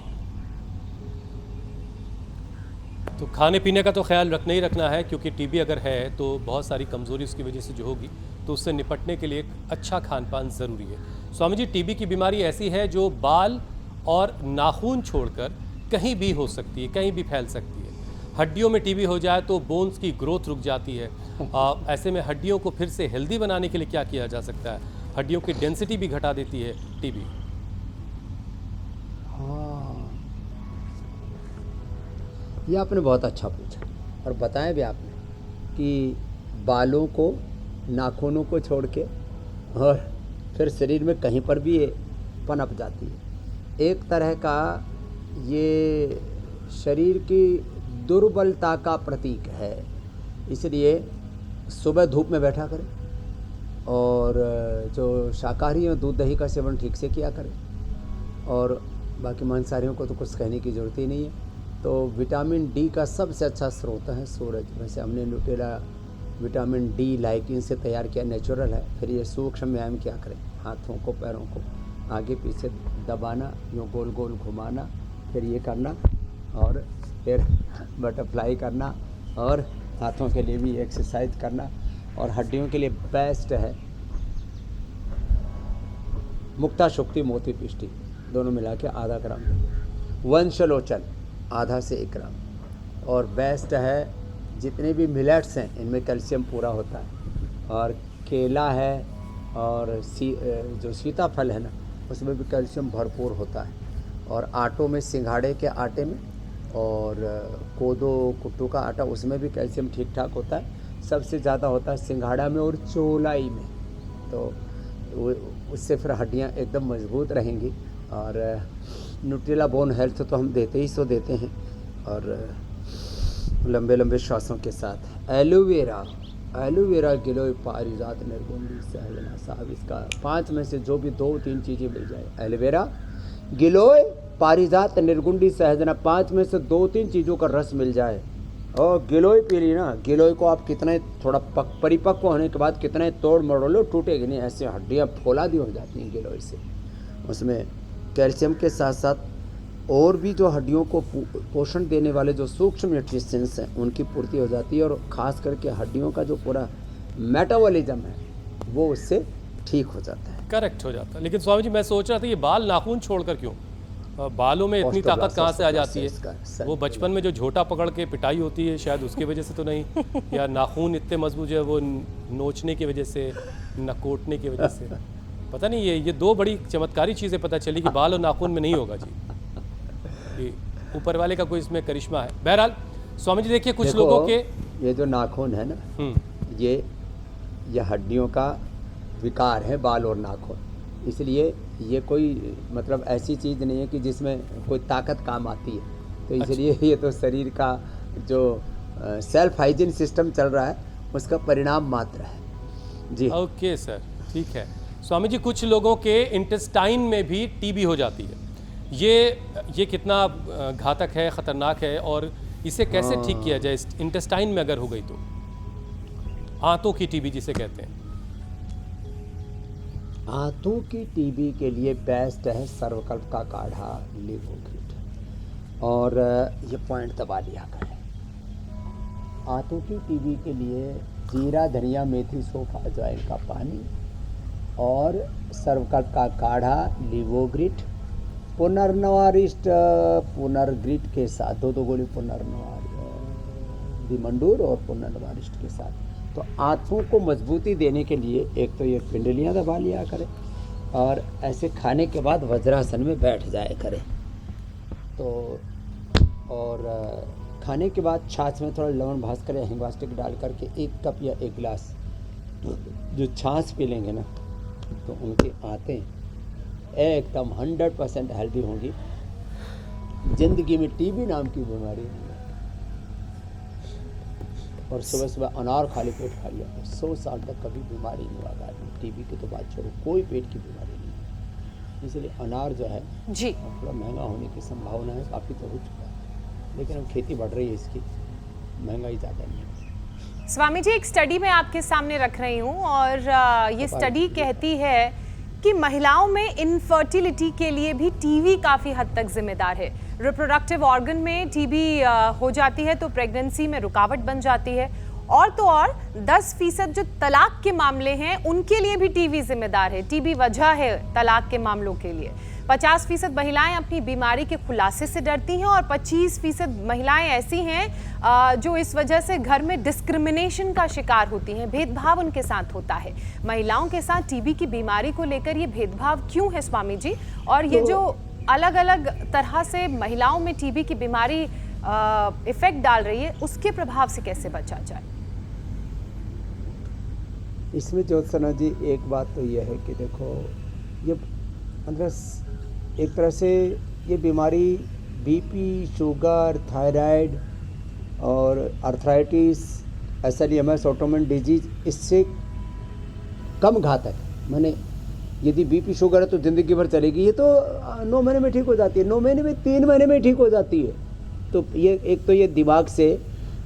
A: तो खाने पीने का तो ख्याल रखना ही रखना है, क्योंकि टीबी अगर है तो बहुत सारी कमज़ोरी उसकी वजह से जो होगी, तो उससे निपटने के लिए एक अच्छा खान पान ज़रूरी है। स्वामी जी, टीबी की बीमारी ऐसी है जो बाल और नाखून छोड़कर कहीं भी हो सकती है, कहीं भी फैल सकती है। हड्डियों में टीबी हो जाए तो बोन्स की ग्रोथ रुक जाती है। ऐसे में हड्डियों को फिर से हेल्दी बनाने के लिए क्या किया जा सकता है? हड्डियों की डेंसिटी भी घटा देती है टीबी।
E: ये आपने बहुत अच्छा पूछा और बताया भी आपने कि बालों को, नाखूनों को छोड़ के और फिर शरीर में कहीं पर भी ये पनप जाती है। एक तरह का ये शरीर की दुर्बलता का प्रतीक है। इसलिए सुबह धूप में बैठा करें और जो शाकाहारी हैं दूध दही का सेवन ठीक से किया करें, और बाकी मांसाहारियों को तो कुछ कहने की ज़रूरत ही नहीं है। तो विटामिन डी का सबसे अच्छा स्रोत है सूरज। वैसे हमने न्यूट्रेला विटामिन डी लाइकिन से तैयार किया, नेचुरल है। फिर ये सूक्ष्म व्यायाम क्या करें, हाथों को पैरों को आगे पीछे दबाना, यूँ गोल गोल घुमाना, फिर ये करना और फिर बटरफ्लाई करना, और हाथों के लिए भी एक्सरसाइज करना, और हड्डियों के लिए बेस्ट है मुक्ता शुक्ति मोती पिष्टी, दोनों मिला के आधा ग्राम, वंशलोचन आधा से 1 ग्राम, और बेस्ट है जितने भी मिलेट्स हैं इनमें कैल्शियम पूरा होता है, और केला है, और जो सीताफल है ना उसमें भी कैल्शियम भरपूर होता है, और आटों में सिंघाड़े के आटे में और कोदो कुट्टू का आटा उसमें भी कैल्शियम ठीक ठाक होता है। सबसे ज़्यादा होता है सिंघाड़ा में और चोलाई में, तो उससे फिर हड्डियाँ एकदम मजबूत रहेंगी। और न्यूट्रेला बोन हेल्थ तो हम देते ही सो देते हैं, और लंबे लंबे श्वासों के साथ एलोवेरा गिलोय पारिजात निर्गुंडी सहजना साहब, इसका 5 में से जो भी 2-3 चीज़ें मिल जाए, एलोवेरा, गिलोय, पारिजात, निर्गुंडी, सहजना, 5 में से 2-3 चीज़ों का रस मिल जाए, और गिलोय पी ली ना, गिलोय को आप कितने थोड़ा परिपक्व होने के बाद कितने तोड़ मरोड़ लो, टूटेगी नहीं, ऐसे हड्डियाँ फौलादी हो जाती हैं गिलोय से। उसमें कैल्शियम के साथ साथ और भी जो हड्डियों को पोषण देने वाले जो सूक्ष्म न्यूट्रिशंस हैं उनकी पूर्ति हो जाती है, और ख़ास करके हड्डियों का जो पूरा मेटाबॉलिज्म है वो उससे ठीक हो जाता है,
A: करेक्ट हो जाता है। लेकिन स्वामी जी, मैं सोच रहा था ये बाल नाखून छोड़कर क्यों? बालों में इतनी ताकत कहाँ से आ जाती है? वो बचपन में जो झोटा पकड़ के पिटाई होती है शायद उसकी वजह से तो नहीं, या नाखून इतने मजबूत है वो नोचने की वजह से, नकोटने की वजह से, पता नहीं। ये 2 बड़ी चमत्कारी चीज़ें पता चली कि बाल और नाखून में नहीं होगा जी, ऊपर वाले का कोई इसमें करिश्मा है। बहरहाल स्वामी जी, देखिए कुछ लोगों के
E: ये जो नाखून है ना, ये हड्डियों का विकार है, बाल और नाखून। इसलिए ये कोई मतलब ऐसी चीज़ नहीं है कि जिसमें कोई ताकत काम आती है, तो इसलिए ये तो शरीर का जो सेल्फ हाइजीन सिस्टम चल रहा है उसका परिणाम मात्र है जी।
A: ओके सर, ठीक है। स्वामी जी, कुछ लोगों के इंटेस्टाइन में भी टीबी हो जाती है, ये कितना घातक है, ख़तरनाक है, और इसे कैसे ठीक किया जाए? इंटेस्टाइन में अगर हो गई तो, आंतों की टीबी जिसे कहते हैं।
E: आंतों की टीबी के लिए बेस्ट है सर्वकल्प का काढ़ा, लिवोग्रिट, और ये पॉइंट दबा लिया करें। आंतों की टीबी के लिए जीरा, धनिया, मेथी, सौंफ, अजवाइन का पानी और सर्वकल्प का काढ़ा, लिवोग्रिट, पुनर्ग्रिट के साथ 2 गोली दिमंडूर और पुनर्नवारिष्ट के साथ। तो आंतों को मजबूती देने के लिए एक तो ये पिंडलियाँ दबा लिया करें, और ऐसे खाने के बाद वज्रासन में बैठ जाए करें। तो और खाने के बाद छाछ में थोड़ा लवण भास्कर या हिंगवास्टिक डाल करके 1 कप या 1 गिलास जो छाछ पी लेंगे ना, तो उनकी आंतें एकदम 100% हेल्दी होंगी। जिंदगी में टीबी नाम की बीमारी नहीं है। और सुबह सुबह अनार खाली पेट खा लिया तो 100 साल तक कभी बीमारी नहीं होगा आदमी। टीबी की तो बात छोड़ो, कोई पेट की बीमारी नहीं है। इसलिए अनार जो है
B: जी
E: थोड़ा महंगा होने की संभावना है, काफ़ी तो हो चुका है, लेकिन अब खेती बढ़ रही है इसकी, महंगाई ज़्यादा नहीं है।
B: स्वामी जी, एक स्टडी मैं आपके सामने रख रही हूँ, और ये स्टडी कहती है कि महिलाओं में इनफर्टिलिटी के लिए भी टीवी काफ़ी हद तक जिम्मेदार है। रिप्रोडक्टिव ऑर्गन में टीबी हो जाती है तो प्रेगनेंसी में रुकावट बन जाती है। और तो और 10% जो तलाक के मामले हैं उनके लिए भी टीबी जिम्मेदार है। टीबी वजह है तलाक के मामलों के लिए। 50% महिलाएं अपनी बीमारी के खुलासे से डरती हैं और 25% महिलाएं ऐसी हैं जो इस वजह से घर में डिस्क्रिमिनेशन का शिकार होती हैं, भेदभाव उनके साथ होता है। महिलाओं के साथ टीबी की बीमारी को लेकर ये भेदभाव क्यों है स्वामी जी? और ये जो अलग अलग तरह से महिलाओं में टीबी की बीमारी इफेक्ट डाल रही है, उसके प्रभाव से कैसे बचा जाए?
E: इसमें ज्योत्सना जी एक बात तो यह है कि देखो, ये अंदर एक तरह से ये बीमारी बीपी, शुगर, थायराइड और आर्थराइटिस, SLEMS, ऑटोइम्यून डिजीज, इससे कम घातक। माने यदि बीपी शुगर है तो ज़िंदगी भर चलेगी, ये तो 9 महीने में ठीक हो जाती है, 9 महीने में 3 महीने में ठीक हो जाती है। तो ये एक तो ये दिमाग से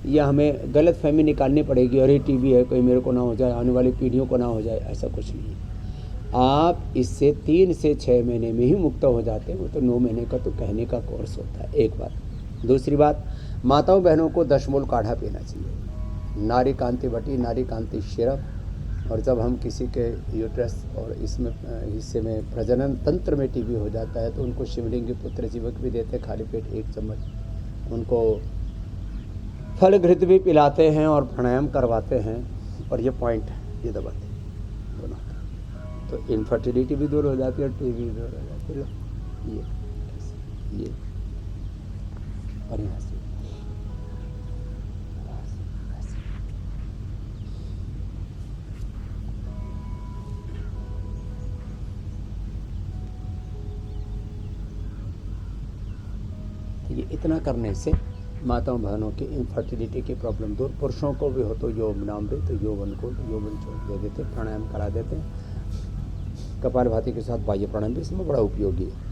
E: ये हमें गलत फहमी निकालनी पड़ेगी, अरे टीबी है कोई मेरे को ना हो जाए, आने वाली पीढ़ियों को ना हो जाए, ऐसा कुछ नहीं है। आप इससे 3 से 6 महीने में ही मुक्त हो जाते हैं। वो तो 9 महीने का तो कहने का कोर्स होता है, एक बात। दूसरी बात, माताओं बहनों को दशमूल काढ़ा पीना चाहिए, नारी कांति बटी, नारी कांति सिरप। और जब हम किसी के यूट्रस और इसमें हिस्से में प्रजनन तंत्र में टीबी हो जाता है तो उनको शिवलिंग पुत्र जीवक भी देते हैं, खाली पेट 1 चम्मच। उनको फल घृत भी पिलाते हैं और प्राणायाम करवाते हैं। और ये पॉइंट है, ये दबाते हैं दोनों, तो इनफर्टिलिटी भी दूर हो जाती है और टीबी भी दूर हो जाती है। ये और यहाँ से ये इतना करने से माताओं बहनों की इनफर्टिलिटी की प्रॉब्लम दूर। पुरुषों को भी हो तो यौवनामृत, तो यौवन को यौवन छोड़ दे देते, प्राणायाम करा देते हैं। कपालभाति के साथ बाह्य प्राणायाम भी इसमें बड़ा उपयोगी है।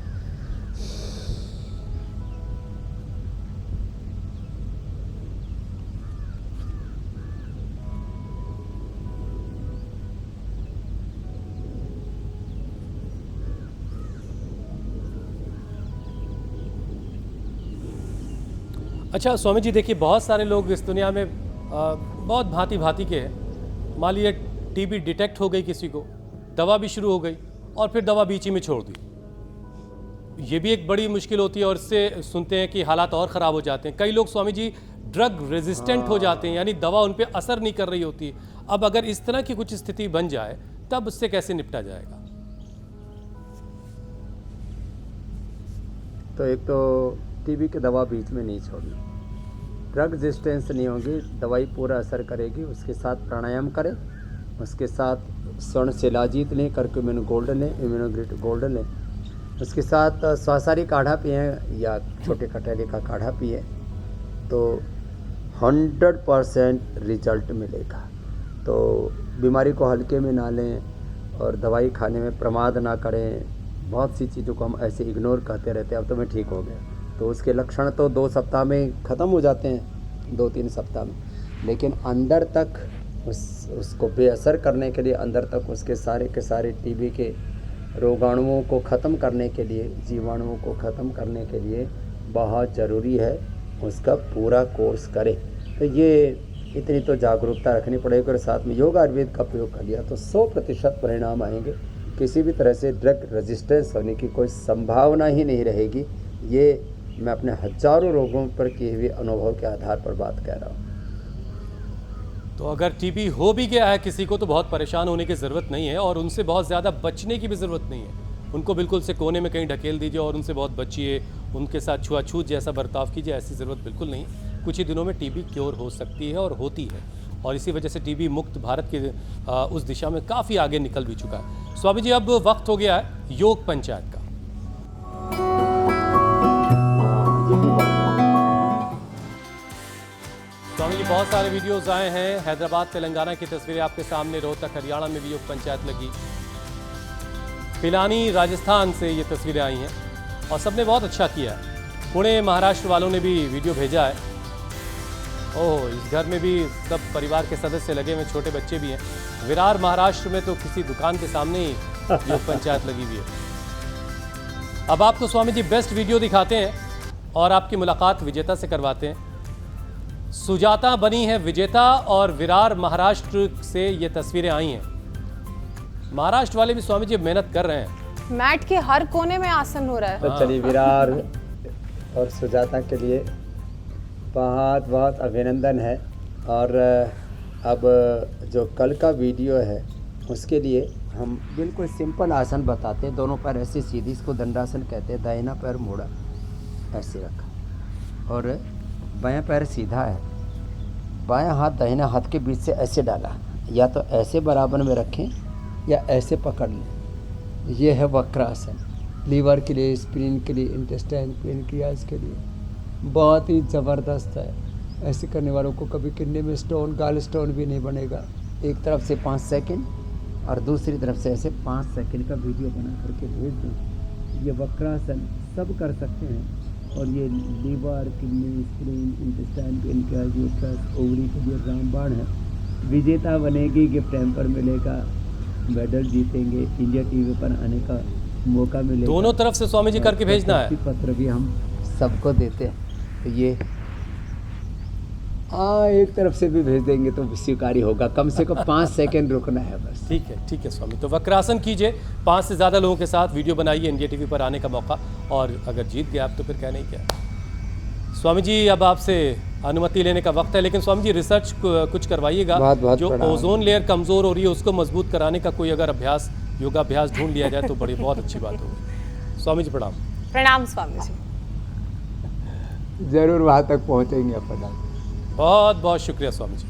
A: अच्छा स्वामी जी, देखिए बहुत सारे लोग इस दुनिया में बहुत भांति भांति के हैं। मान लीजिए टीबी डिटेक्ट हो गई किसी को, दवा भी शुरू हो गई और फिर दवा बीच ही में छोड़ दी। ये भी एक बड़ी मुश्किल होती है और इससे सुनते हैं कि हालात और ख़राब हो जाते हैं। कई लोग स्वामी जी ड्रग रेजिस्टेंट हो जाते हैं, यानी दवा उन पर असर नहीं कर रही होती। अब अगर इस तरह की कुछ स्थिति बन जाए तब उससे कैसे निपटा जाएगा?
E: तो एक तो टीबी की दवा बीच में नहीं छोड़नी, ड्रग रेजिस्टेंस नहीं होगी, दवाई पूरा असर करेगी। उसके साथ प्राणायाम करें, उसके साथ स्वर्ण शिलाजीत लें, करक्यूमिन गोल्ड लें, इम्यूनोग्रेट गोल्ड लें। उसके साथ स्वासारी काढ़ा पिए या छोटे कटहले का काढ़ा पिए तो 100% रिजल्ट मिलेगा। तो बीमारी को हल्के में ना लें और दवाई खाने में प्रमाद ना करें। बहुत सी चीज़ों को हम ऐसे इग्नोर करते रहते हैं, अब तो मैं ठीक हो गया, तो उसके लक्षण तो 2 सप्ताह में ख़त्म हो जाते हैं, 2-3 सप्ताह में। लेकिन अंदर तक उसको बेअसर करने के लिए, अंदर तक उसके सारे के सारे टीबी के रोगाणुओं को ख़त्म करने के लिए, जीवाणुओं को ख़त्म करने के लिए बहुत ज़रूरी है उसका पूरा कोर्स करें। तो ये इतनी तो जागरूकता रखनी पड़ेगी और साथ में योग आयुर्वेद का प्रयोग कर लिया तो 100% परिणाम आएंगे। किसी भी तरह से ड्रग रेजिस्टेंस होने की कोई संभावना ही नहीं रहेगी। ये मैं अपने हजारों रोगों पर किए हुए अनुभव के आधार पर बात कह रहा हूँ।
A: तो अगर टीबी हो भी गया है किसी को तो बहुत परेशान होने की ज़रूरत नहीं है और उनसे बहुत ज़्यादा बचने की भी ज़रूरत नहीं है। उनको बिल्कुल से कोने में कहीं ढकेल दीजिए और उनसे बहुत बचिए, उनके साथ छुआछूत जैसा बर्ताव कीजिए, ऐसी ज़रूरत बिल्कुल नहीं। कुछ ही दिनों में टीबी क्योर हो सकती है और होती है, और इसी वजह से टीबी मुक्त भारत के उस दिशा में काफ़ी आगे निकल भी चुका है। स्वामी जी, अब वक्त हो गया है योग पंचायत का। स्वामी जी, बहुत सारे वीडियोस आए हैं। हैदराबाद तेलंगाना की तस्वीरें आपके सामने, रोहतक हरियाणा में भी योग पंचायत लगी, पिलानी राजस्थान से ये तस्वीरें आई हैं और सबने बहुत अच्छा किया है। पुणे महाराष्ट्र वालों ने भी वीडियो भेजा है। ओह, इस घर में भी सब परिवार के सदस्य लगे हुए, छोटे बच्चे भी हैं। विरार महाराष्ट्र में तो किसी दुकान के सामने ही योग पंचायत लगी हुई है। अब आपको स्वामी जी बेस्ट वीडियो दिखाते हैं और आपकी मुलाकात विजेता से करवाते हैं। सुजाता बनी है विजेता और विरार महाराष्ट्र से ये तस्वीरें आई हैं। महाराष्ट्र वाले भी स्वामी जी मेहनत कर रहे हैं।
B: मैट के हर कोने में आसन हो रहा है।
F: तो चलिए विरार और सुजाता के लिए बहुत बहुत अभिनंदन है। और अब जो कल का वीडियो है उसके लिए हम
E: बिल्कुल सिंपल आसन बताते हैं। दोनों पैर ऐसे सीधी, इसको दंडासन कहते हैं। दाहिना पैर मोड़ा, ऐसे रखा और बायां पैर सीधा है। बायां हाथ दाहिना हाथ के बीच से ऐसे डाला, या तो ऐसे बराबर में रखें या ऐसे पकड़ लें। ये है वक्रासन। लीवर के लिए, स्प्लीन के लिए, इंटेस्टाइन पेनक्रियाज के लिए बहुत ही ज़बरदस्त है। ऐसे करने वालों को कभी किडनी में स्टोन, गाल स्टोन भी नहीं बनेगा। एक तरफ से 5 सेकंड और दूसरी तरफ से ऐसे 5 सेकंड का वीडियो बना करके भेज दें। ये वक्रासन सब कर सकते हैं। और ये liver, kidney, spleen, intestine, pancreas, uterus, ovary के लिए रामबाण है। विजेता बनेगी, गिफ्ट हैम्पर मिलेगा, मेडल जीतेंगे, इंडिया टीवी पर आने का मौका मिलेगा।
A: दोनों तरफ से स्वामी जी करके भेजना है।
E: पत्र भी हम सबको देते हैं। तो ये
F: एक तरफ से भी भेज देंगे तो स्वीकारी होगा। कम से कम 5 सेकंड रुकना है बस।
A: ठीक है स्वामी। तो वक्रासन कीजिए, 5 से ज़्यादा लोगों के साथ वीडियो बनाइए, इंडिया टीवी पर आने का मौका, और अगर जीत गए आप तो फिर कहना ही क्या। स्वामी जी अब आपसे अनुमति लेने का वक्त है, लेकिन स्वामी जी रिसर्च कुछ करवाइएगा।
F: बहुत
A: जो
F: प्रणाम।
A: ओजोन लेयर कमज़ोर हो रही है उसको मजबूत कराने का कोई अगर अभ्यास, योगाभ्यास ढूंढ लिया जाए तो बड़ी बहुत अच्छी बात होगी। स्वामी जी प्रणाम।
B: प्रणाम स्वामी जी।
F: जरूर वहाँ तक पहुँचेंगे अपन।
A: बहुत बहुत शुक्रिया स्वामी जी।